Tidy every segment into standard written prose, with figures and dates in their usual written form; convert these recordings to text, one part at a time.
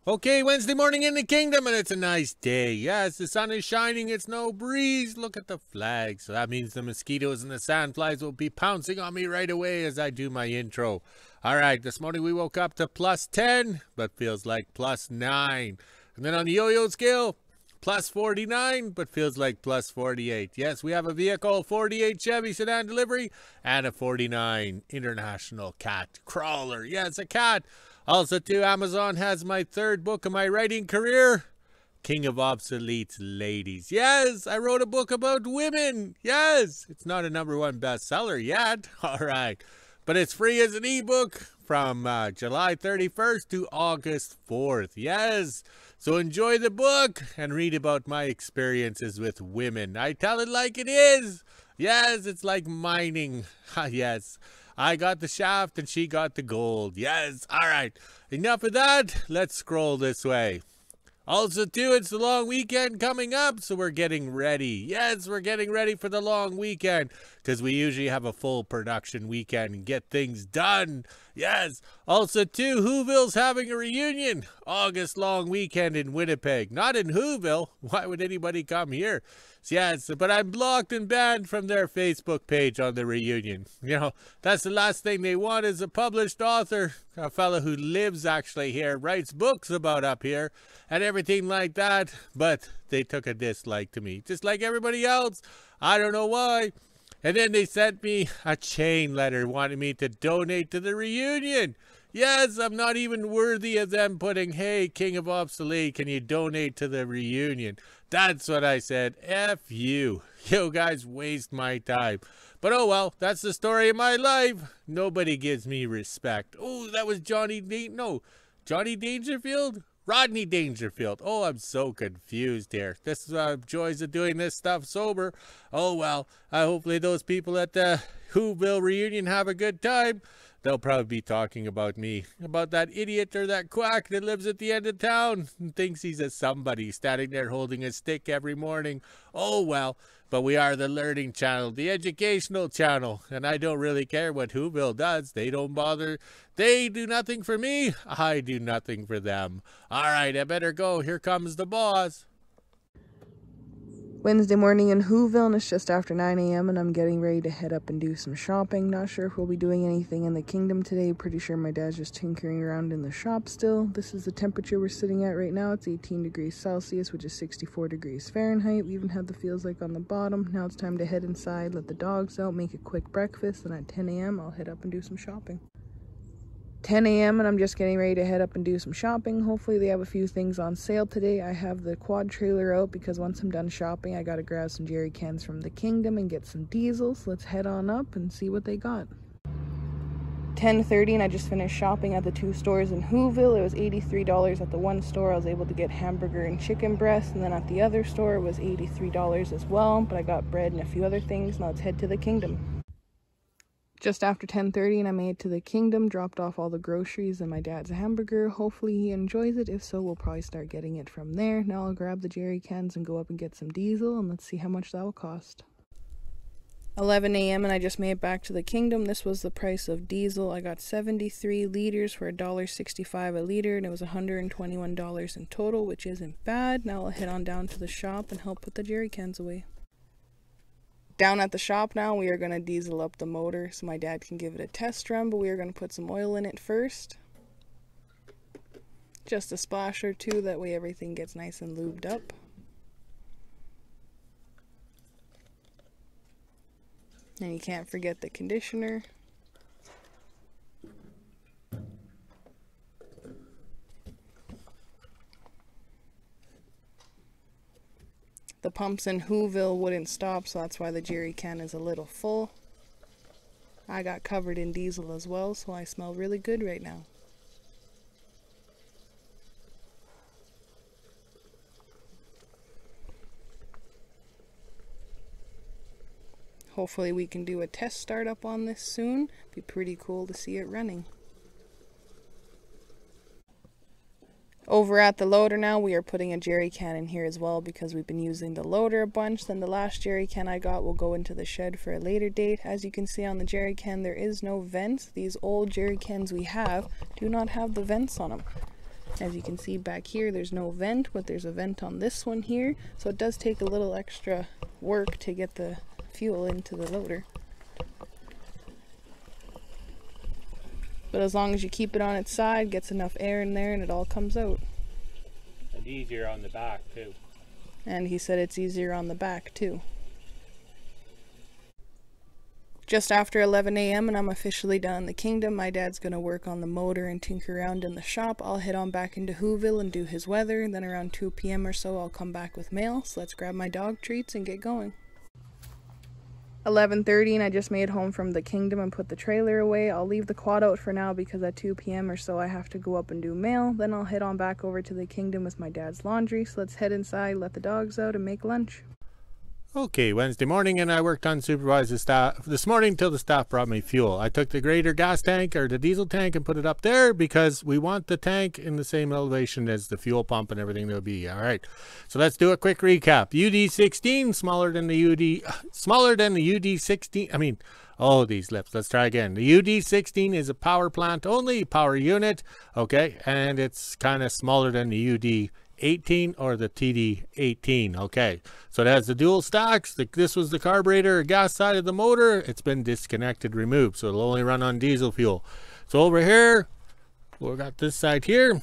Okay, Wednesday morning in the kingdom, and it's a nice day. Yes, the sun is shining, it's no breeze. Look at the flag. So that means the mosquitoes and the sandflies will be pouncing on me right away as I do my intro. All right, this morning we woke up to plus 10, but feels like plus 9. And then on the yo-yo scale, plus 49, but feels like plus 48. Yes, we have a vehicle, 48 Chevy sedan delivery, and a 49 International cat crawler. Yes, a cat. Also, too, Amazon has my third book of my writing career, King of Obsolete Ladies. Yes, I wrote a book about women. Yes, it's not a #1 bestseller yet. All right, but it's free as an ebook from July 31st to August 4th. Yes, so enjoy the book and read about my experiences with women. I tell it like it is. Yes, it's like mining. Yes. I got the shaft and she got the gold. Yes, all right. Enough of that. Let's scroll this way. Also, too, it's the long weekend coming up, so we're getting ready. Yes, we're getting ready for the long weekend because we usually have a full production weekend and get things done. Yes. Also, too, WHO-ville's having a reunion. August long weekend in Winnipeg. Not in WHO-ville. Why would anybody come here? Yes, but I'm blocked and banned from their Facebook page on the reunion. You know, that's the last thing they want is a published author, a fellow who lives actually here, writes books about up here and everything like that. But they took a dislike to me, just like everybody else. I don't know why. And then they sent me a chain letter wanting me to donate to the reunion. Yes, I'm not even worthy of them putting, hey, King of Obsolete, can you donate to the reunion? That's what I said. F you. You guys waste my time. But oh well, that's the story of my life. Nobody gives me respect. Oh, that was Johnny Dangerfield? Rodney Dangerfield. Oh, I'm so confused here. This is joys of doing this stuff sober. Oh well, hopefully those people at the WHO-ville reunion have a good time. They'll probably be talking about me, about that idiot or that quack that lives at the end of town and thinks he's a somebody standing there holding a stick every morning. Oh well, but we are the learning channel, the educational channel, and I don't really care what WHO-ville does. They don't bother. They do nothing for me. I do nothing for them. All right, I better go. Here comes the boss. Wednesday morning in WHO-ville, and it's just after 9 a.m. and I'm getting ready to head up and do some shopping. Not sure if we'll be doing anything in the kingdom today. Pretty sure my dad's just tinkering around in the shop still. This is the temperature we're sitting at right now. It's 18 degrees Celsius, which is 64 degrees Fahrenheit. We even have the feels like on the bottom. Now it's time to head inside, let the dogs out, make a quick breakfast, and at 10 a.m. I'll head up and do some shopping. 10 a.m. and I'm just getting ready to head up and do some shopping. Hopefully they have a few things on sale today. I have the quad trailer out because once I'm done shopping, I gotta grab some jerry cans from the kingdom and get some diesel. So let's head on up and see what they got. 10:30 and I just finished shopping at the two stores in WHO-ville. It was $83 at the one store. I was able to get hamburger and chicken breast, and then at the other store it was $83 as well, but I got bread and a few other things. Now let's head to the kingdom. Just after 10:30 and I made it to the kingdom, dropped off all the groceries and my dad's hamburger. Hopefully he enjoys it. If so, we'll probably start getting it from there. Now I'll grab the jerry cans and go up and get some diesel, and let's see how much that will cost. 11 a.m. and I just made it back to the kingdom. This was the price of diesel. I got 73 liters for $1.65 a liter, and it was $121 in total, which isn't bad. Now I'll head on down to the shop and help put the jerry cans away. Down at the shop now, we are going to diesel up the motor so my dad can give it a test run, but we are going to put some oil in it first. Just a splash or two, that way everything gets nice and lubed up. And you can't forget the conditioner. The pumps in WHO-ville wouldn't stop, so that's why the jerry can is a little full. I got covered in diesel as well, so I smell really good right now. Hopefully we can do a test startup on this soon. Be pretty cool to see it running. Over at the loader now, we are putting a jerry can in here as well because we've been using the loader a bunch. Then the last jerry can I got will go into the shed for a later date. As you can see on the jerry can, there is no vents. These old jerry cans we have do not have the vents on them. As you can see back here, there's no vent, but there's a vent on this one here. So it does take a little extra work to get the fuel into the loader. But as long as you keep it on its side, gets enough air in there, and it all comes out. And easier on the back too. And he said it's easier on the back too. Just after 11 a.m. and I'm officially done in the kingdom. My dad's going to work on the motor and tinker around in the shop. I'll head on back into WHO-ville and do his weather. Then around 2 p.m. or so I'll come back with mail. So let's grab my dog treats and get going. 11:30 and I just made home from the kingdom and put the trailer away. I'll leave the quad out for now because at 2 p.m. or so I have to go up and do mail. Then I'll head on back over to the kingdom with my dad's laundry. So let's head inside, let the dogs out, and make lunch. Okay, Wednesday morning, and I worked on supervisor staff this morning till the staff brought me fuel. I took the greater gas tank or the diesel tank and put it up there because we want the tank in the same elevation as the fuel pump and everything will be. All right, so let's do a quick recap. UD16 smaller than the UD16. I mean, oh, these lips. Let's try again. The UD16 is a power plant only power unit. Okay, and it's kind of smaller than the UD18 or the TD18. Okay, so it has the dual stacks. This was the carburetor or gas side of the motor. It's been disconnected, removed, so it'll only run on diesel fuel. So over here, we got this side here.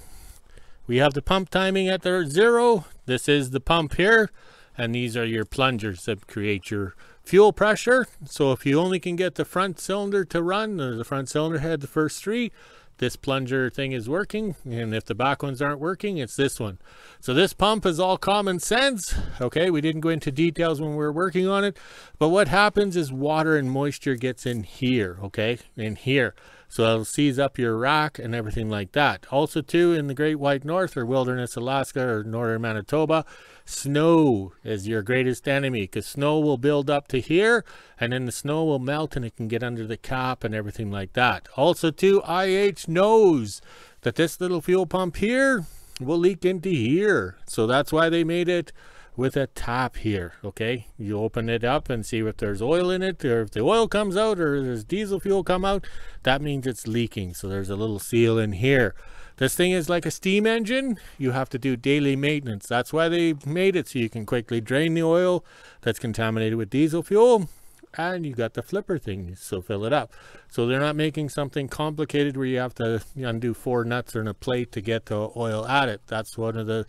We have the pump timing at the 0. This is the pump here, and these are your plungers that create your fuel pressure. So if you only can get the front cylinder to run, or the front cylinder head, the first 3, this plunger thing is working, and if the back ones aren't working, it's this one. So this pump is all common sense. Okay, we didn't go into details when we were working on it, but what happens is water and moisture gets in here, okay, in here. So it'll seize up your rack and everything like that. Also too, in the Great White North or Wilderness Alaska or Northern Manitoba, snow is your greatest enemy, because snow will build up to here, and then the snow will melt and it can get under the cap and everything like that. Also too, IH knows that this little fuel pump here will leak into here. So that's why they made it with a tap here. Okay, you open it up and see if there's oil in it, or if the oil comes out or there's diesel fuel come out, that means it's leaking. So there's a little seal in here. This thing is like a steam engine. You have to do daily maintenance. That's why they made it, so you can quickly drain the oil that's contaminated with diesel fuel, and you got the flipper thing, so fill it up. So they're not making something complicated where you have to undo 4 nuts or in a plate to get the oil at it. That's one of the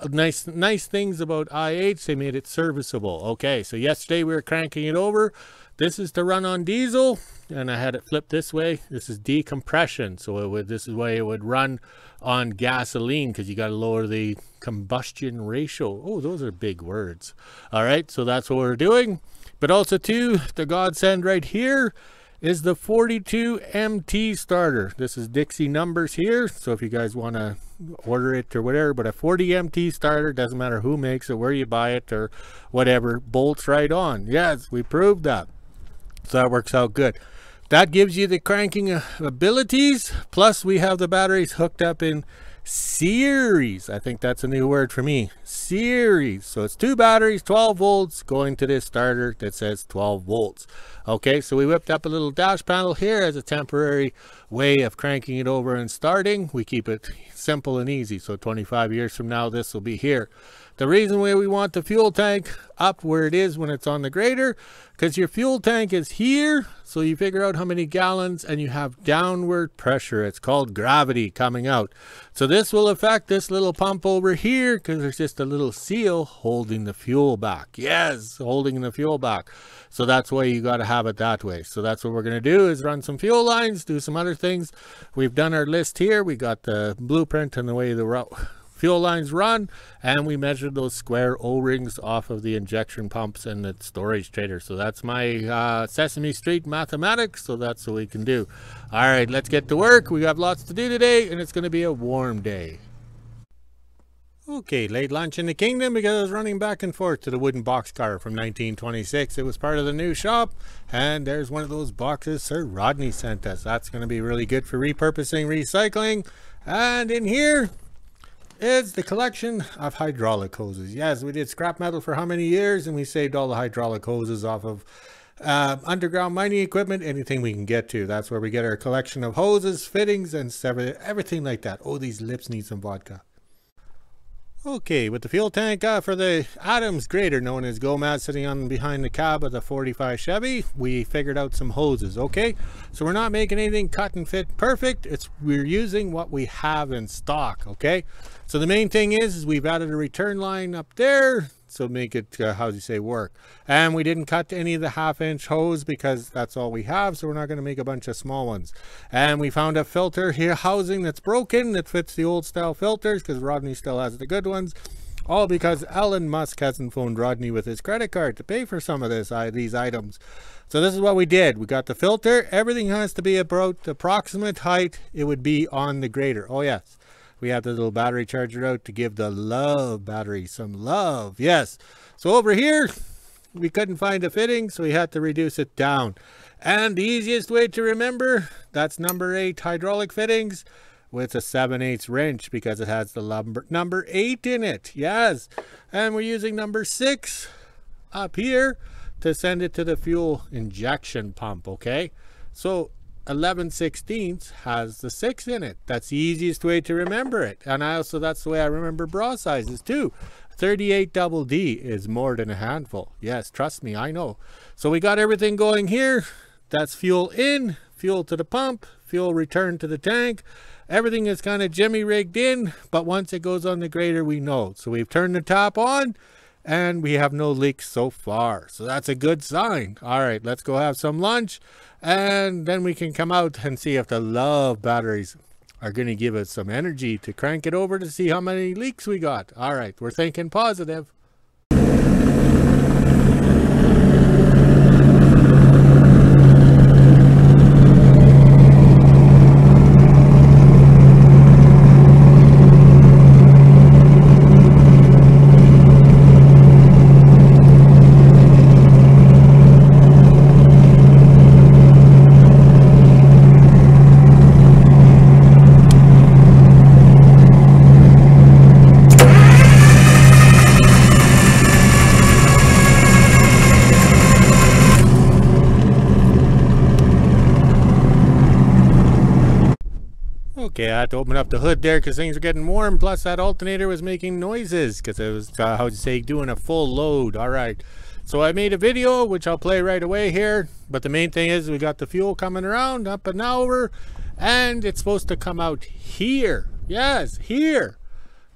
nice things about IH. They made it serviceable. Okay, so yesterday we were cranking it over. This is to run on diesel, and I had it flipped this way. This is decompression, so this is why it would run on gasoline, because you got to lower the combustion ratio. Oh, those are big words. All right, so that's what we're doing. But also too, the godsend right here is the 42 MT starter. This is Dixie numbers here, so if you guys want to order it or whatever, but a 40 MT starter, doesn't matter who makes it, where you buy it or whatever, bolts right on. Yes, we proved that. So that works out good. That gives you the cranking abilities, plus we have the batteries hooked up in series. I think that's a new word for me, series. So it's 2 batteries, 12 volts going to this starter that says 12 volts. Okay, so we whipped up a little dash panel here as a temporary way of cranking it over and starting. We keep it simple and easy, so 25 years from now this will be here. The reason why we want the fuel tank up where it is when it's on the grader, because your fuel tank is here, so you figure out how many gallons and you have downward pressure. It's called gravity coming out. So this will affect this little pump over here, because there's just a little seal holding the fuel back. Yes, holding the fuel back. So that's why you got to have it that way. So that's what we're going to do, is run some fuel lines, do some other things. We've done our list here. We got the blueprint and the way the fuel lines run, and we measured those square O-rings off of the injection pumps and the storage trailer. So that's my Sesame Street mathematics, so that's what we can do. All right, let's get to work. We got lots to do today, and it's going to be a warm day. Okay, late lunch in the kingdom because I was running back and forth to the wooden boxcar from 1926. It was part of the new shop, and there's one of those boxes Sir Rodney sent us. That's going to be really good for repurposing, recycling. And in here is the collection of hydraulic hoses. Yes, we did scrap metal for how many years, and we saved all the hydraulic hoses off of underground mining equipment, anything we can get to. That's where we get our collection of hoses, fittings, and everything like that. Oh, these lips need some vodka. Okay, with the fuel tank for the Adams grader, known as GoMat, sitting on behind the cab of the 45 Chevy, we figured out some hoses. Okay, so we're not making anything cut and fit perfect. We're using what we have in stock. Okay, so the main thing is we've added a return line up there, so make it how do you say work. And we didn't cut any of the 1/2-inch hose because that's all we have, so we're not going to make a bunch of small ones. And we found a filter here housing that's broken that fits the old style filters because Rodney still has the good ones, all because Elon Musk hasn't phoned Rodney with his credit card to pay for some of these items. So this is what we did. We got the filter. Everything has to be about the approximate height it would be on the grader. Oh yes, we have the little battery charger out to give the love battery some love. Yes. So over here, we couldn't find a fitting, so we had to reduce it down. And the easiest way to remember, that's number 8 hydraulic fittings with a 7/8 wrench because it has the number 8 in it. Yes. And we're using number 6 up here to send it to the fuel injection pump. Okay. So 11/16 has the 6 in it. That's the easiest way to remember it. And that's the way I remember bra sizes too. 38 double D is more than a handful. Yes, trust me, I know. So we got everything going here. That's fuel in, fuel to the pump, fuel return to the tank. Everything is kind of jimmy rigged in, but once it goes on the grader, we know. So we've turned the tap on and we have no leaks so far. So that's a good sign. All right, let's go have some lunch. And then we can come out and see if the love batteries are going to give us some energy to crank it over to see how many leaks we got. All right, we're thinking positive. Okay, I had to open up the hood there because things were getting warm. Plus, that alternator was making noises because it was, how to say, doing a full load. All right. So I made a video, which I'll play right away here. But the main thing is we got the fuel coming around up and over. And it's supposed to come out here. Yes, here.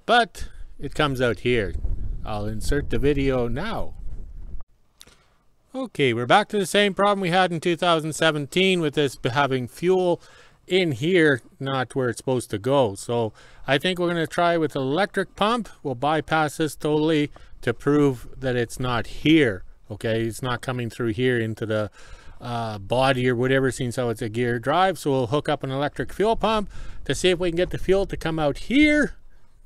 But it comes out here. I'll insert the video now. Okay, we're back to the same problem we had in 2017 with this having fuel in here, not where it's supposed to go. So I think we're going to try with an electric pump. We'll bypass this totally to prove that it's not here. Okay, it's not coming through here into the body or whatever, since how it's a gear drive. So we'll hook up an electric fuel pump to see if we can get the fuel to come out here,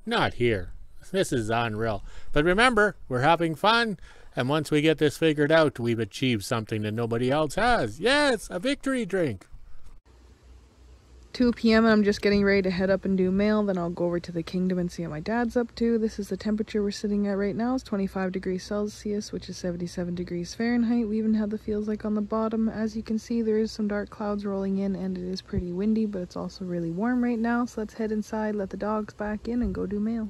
not here. This is unreal. But remember, we're having fun, and once we get this figured out, we've achieved something that nobody else has. Yes, a victory drink. 2 p.m. and I'm just getting ready to head up and do mail. Then I'll go over to the kingdom and see what my dad's up to. This is the temperature we're sitting at right now. It's 25 degrees Celsius, which is 77 degrees Fahrenheit. We even have the feels like on the bottom. As you can see, there is some dark clouds rolling in and it is pretty windy, but it's also really warm right now. So let's head inside, let the dogs back in, and go do mail.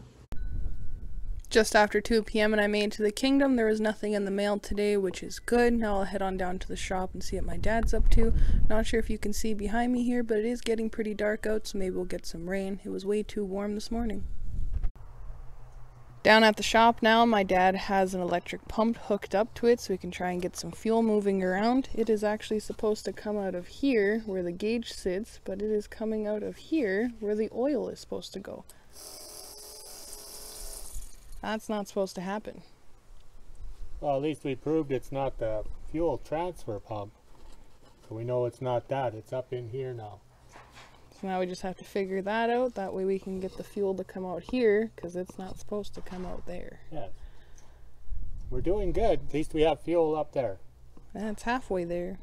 Just after 2 p.m. and I made it to the kingdom. There was nothing in the mail today, which is good. Now I'll head on down to the shop and see what my dad's up to. Not sure if you can see behind me here, but it is getting pretty dark out, so maybe we'll get some rain. It was way too warm this morning. Down at the shop now, my dad has an electric pump hooked up to it so we can try and get some fuel moving around. It is actually supposed to come out of here where the gauge sits, but it is coming out of here where the oil is supposed to go. That's not supposed to happen. Well, at least we proved it's not the fuel transfer pump. So we know it's not that. It's up in here now. So now we just have to figure that out. That way we can get the fuel to come out here, because it's not supposed to come out there. Yes. We're doing good. At least we have fuel up there. That's halfway there.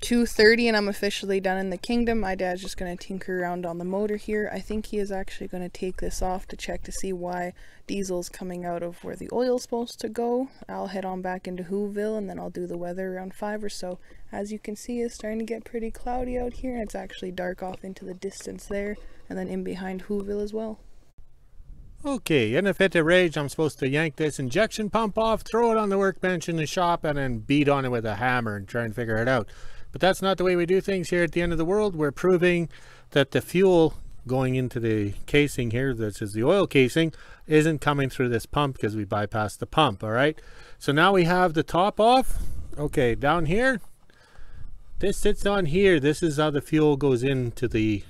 2:30 and I'm officially done in the kingdom. My dad's just going to tinker around on the motor here. I think he is actually going to take this off to check to see why diesel's coming out of where the oil's supposed to go. I'll head on back into WHO-ville and then I'll do the weather around 5 or so. As you can see, it's starting to get pretty cloudy out here, and it's actually dark off into the distance there and then in behind WHO-ville as well. Okay, in a fit of rage, I'm supposed to yank this injection pump off, throw it on the workbench in the shop, and then beat on it with a hammer and try and figure it out. But that's not the way we do things here at the end of the world. We're proving that the fuel going into the casing here, this is the oil casing, isn't coming through this pump because we bypassed the pump, all right? So now we have the top off. Okay, down here, this sits on here. This is how the fuel goes into the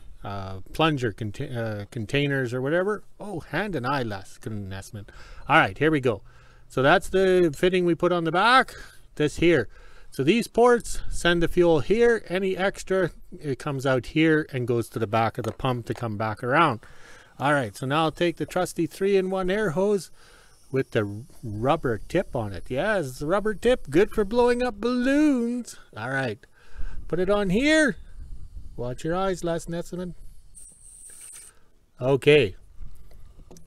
plunger containers or whatever. Oh, hand and eye last investment. All right, here we go. So that's the fitting we put on the back. This here. So these ports send the fuel here. Any extra, it comes out here and goes to the back of the pump to come back around. All right, so now I'll take the trusty 3-in-1 air hose with the rubber tip on it. Yeah, it's a rubber tip, good for blowing up balloons. All right, put it on here. Watch your eyes, last Netzelman. Okay.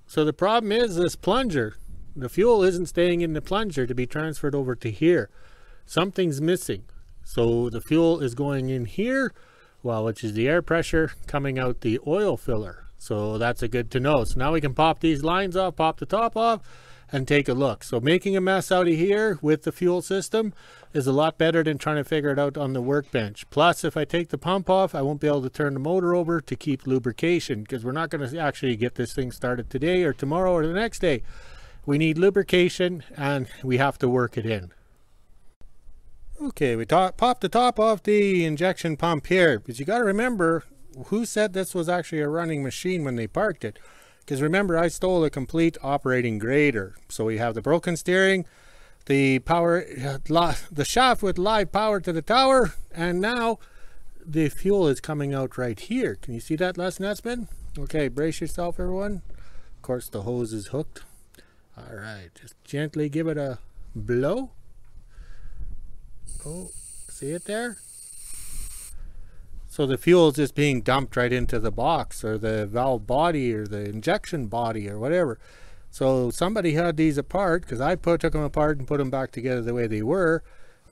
So the problem is this plunger. The fuel isn't staying in the plunger to be transferred over to here. Something's missing. So the fuel is going in here, well, which is the air pressure coming out the oil filler. So that's a good to know. So now we can pop these lines off, pop the top off, and take a look. So making a mess out of here with the fuel system is a lot better than trying to figure it out on the workbench. Plus, if I take the pump off, I won't be able to turn the motor over to keep lubrication, because we're not going to actually get this thing started today or tomorrow or the next day. We need lubrication and we have to work it in. Okay, we popped the top off the injection pump here, because you got to remember who said this was actually a running machine when they parked it. Because remember, I stole a complete operating grader. So we have the broken steering, the power, the shaft with live power to the tower, and now the fuel is coming out right here. Can you see that, Les Netzman? Okay, brace yourself, everyone. Of course, the hose is hooked. All right, just gently give it a blow. Oh, see it there? So the fuel is just being dumped right into the box or the valve body or the injection body or whatever. So somebody had these apart, because I took them apart and put them back together the way they were.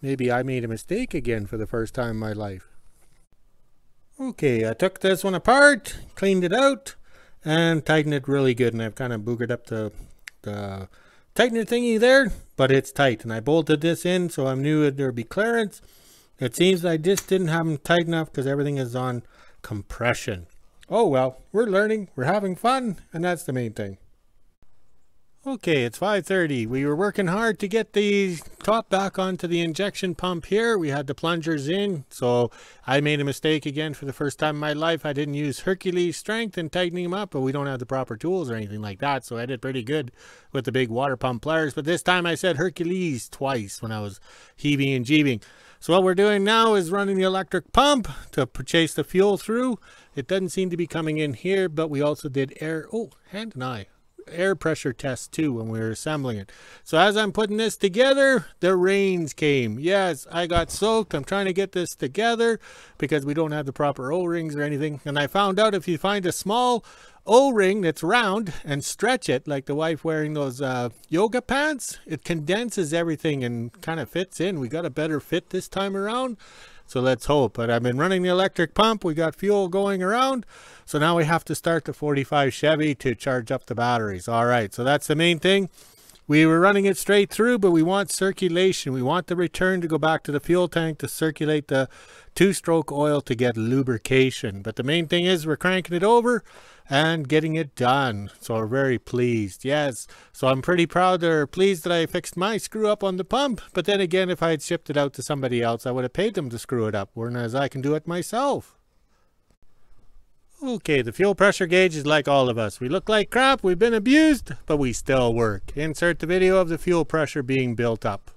Maybe I made a mistake again for the first time in my life. Okay, I took this one apart, cleaned it out, and tightened it really good. And I've kind of boogered up the tightener thingy there, but it's tight. And I bolted this in so I knew there'd be clearance. It seems I just didn't have them tight enough because everything is on compression. Oh well, we're learning, we're having fun, and that's the main thing. Okay, it's 5:30. We were working hard to get the top back onto the injection pump here. We had the plungers in, so I made a mistake again for the first time in my life. I didn't use Hercules strength in tightening them up, but we don't have the proper tools or anything like that, so I did pretty good with the big water pump pliers. But this time I said Hercules twice when I was heaving and jeebing. So what we're doing now is running the electric pump to chase the fuel through. It doesn't seem to be coming in here, but we also did air pressure test too when we were assembling it. So as I'm putting this together, the rains came. Yes, I got soaked. I'm trying to get this together because we don't have the proper O-rings or anything. And I found out if you find a small O-ring that's round and stretch it, like the wife wearing those yoga pants, it condenses everything and kind of fits in. We got a better fit this time around, so let's hope. But I've been running the electric pump. We got fuel going around, so now we have to start the 45 Chevy to charge up the batteries. All right, so that's the main thing. We were running it straight through, but we want circulation. We want the return to go back to the fuel tank to circulate the two-stroke oil to get lubrication. But the main thing is we're cranking it over and getting it done. So we're very pleased. Yes. So I'm pretty proud or pleased that I fixed my screw up on the pump. But then again, if I had shipped it out to somebody else, I would have paid them to screw it up, whereas I can do it myself. Okay, the fuel pressure gauge is like all of us. We look like crap, we've been abused, but we still work. Insert the video of the fuel pressure being built up.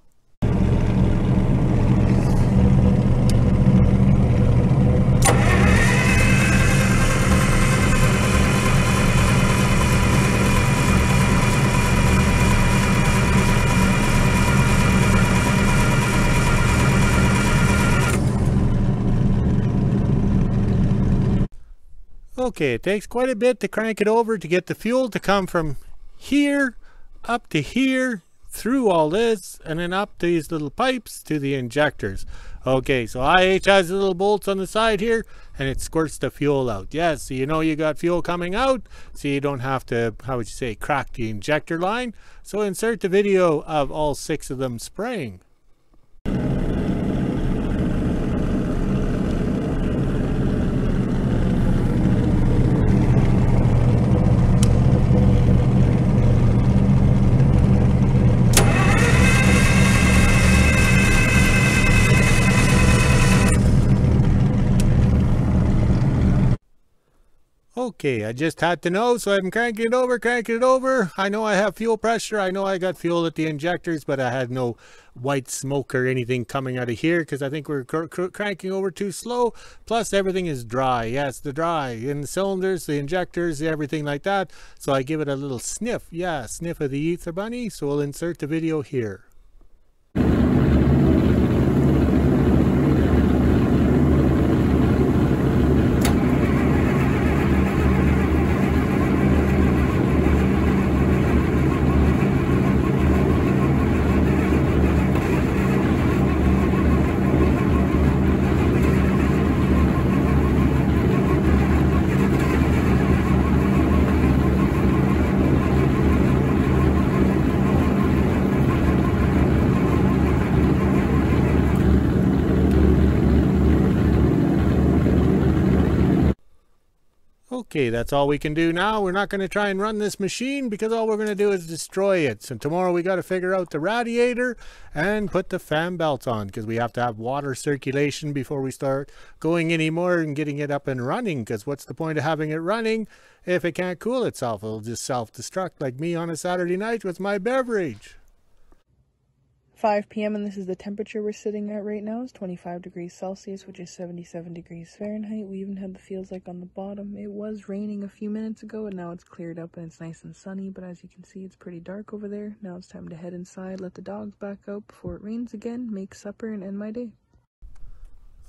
Okay, it takes quite a bit to crank it over to get the fuel to come from here up to here, through all this, and then up these little pipes to the injectors. Okay, so IH has the little bolts on the side here, and it squirts the fuel out. Yes, so you know you got fuel coming out, so you don't have to, how would you say, crack the injector line. So insert the video of all 6 of them spraying. Okay, I just had to know, so I'm cranking it over. I know I have fuel pressure. I know I got fuel at the injectors, but I had no white smoke or anything coming out of here because I think we're cranking over too slow. Plus, everything is dry. Yes, the dry in the cylinders, the injectors, everything like that. So I give it a little sniff. Yeah, sniff of the ether bunny. So we'll insert the video here. Okay, that's all we can do now. We're not going to try and run this machine because all we're going to do is destroy it. So tomorrow we got to figure out the radiator and put the fan belt on because we have to have water circulation before we start going anymore and getting it up and running. Because what's the point of having it running if it can't cool itself? It'll just self-destruct like me on a Saturday night with my beverage. 5 p.m. and this is the temperature we're sitting at right now. It's 25 degrees Celsius, which is 77 degrees Fahrenheit. We even had the feels like on the bottom. It was raining a few minutes ago and now it's cleared up and it's nice and sunny, but as you can see, it's pretty dark over there. Now it's time to head inside, let the dogs back out before it rains again, make supper, and end my day.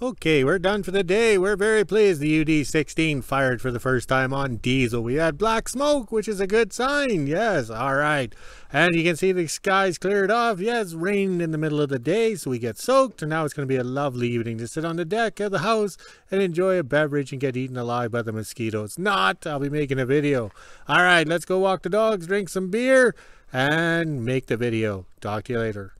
Okay, we're done for the day. We're very pleased the UD16 fired for the first time on diesel. We had black smoke, which is a good sign. Yes, all right. And you can see the skies cleared off. Yes, rained in the middle of the day, so we get soaked. And now it's going to be a lovely evening to sit on the deck of the house and enjoy a beverage and get eaten alive by the mosquitoes. Not, I'll be making a video. All right, let's go walk the dogs, drink some beer, and make the video. Talk to you later.